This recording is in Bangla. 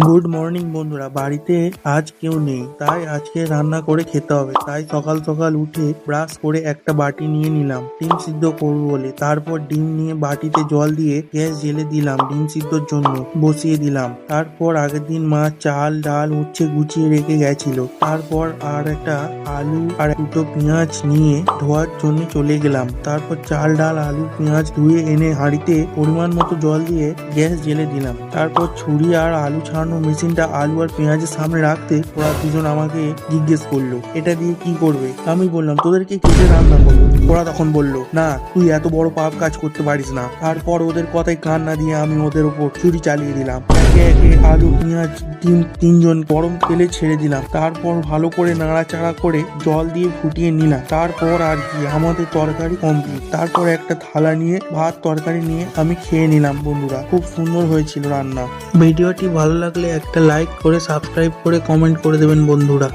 গুড মর্নিং বন্ধুরা। বাড়িতে আজ কেউ নেই, তাই আজকে রান্না করে খেতে হবে। তাই সকাল সকাল উঠে ব্রাশ করে একটা বাটি নিয়ে নিলাম ডিম সিদ্ধ করবো বলে। তারপর ডিম নিয়ে বাটিতে জল দিয়ে গ্যাস জেলে দিলাম, ডিম সিদ্ধর জন্য বসিয়ে দিলাম। তারপর আগের দিন মা চাল ডাল উচ্ছে গুছিয়ে রেখে গেছিল। তারপর আর একটা আলু আর দুটো পেঁয়াজ নিয়ে ধোয়ার জন্য চলে গেলাম। তারপর চাল ডাল আলু পেঁয়াজ ধুয়ে এনে হাঁড়িতে পরিমাণ মতো জল দিয়ে গ্যাস জেলে দিলাম। তারপর ছুরি আর আলু ছাড়ানোর মেশিনটা আলু আর পেঁয়াজের সামনে রাখতে ওরা দুজন আমাকে জিজ্ঞেস করলো, এটা দিয়ে কি করবে? আমি বললাম, তোদেরকে কেটে রান্না করবো। ওরা তখন বললো, না তুই এত বড় পাপ কাজ করতে পারিস না। তারপর ওদের কথায় কান না দিয়ে আমি ওদের উপর ছুরি চালিয়ে দিলাম। একে একে আলু পেঁয়াজ ডিম তিনজন গরম তেলে ছেড়ে দিলাম। তারপর ভালো করে নাড়াচাড়া করে জল দিয়ে ফুটিয়ে নিলাম। তারপর আর কি, আমাদের তরকারি কমপ্লিট। তারপর একটা থালা নিয়ে ভাত তরকারি নিয়ে আমি খেয়ে নিলাম। বন্ধুরা, খুব সুন্দর হয়েছিল রান্না। ভিডিওটি ভালো লাগলে একটা লাইক করে সাবস্ক্রাইব করে কমেন্ট করে দেবেন বন্ধুরা।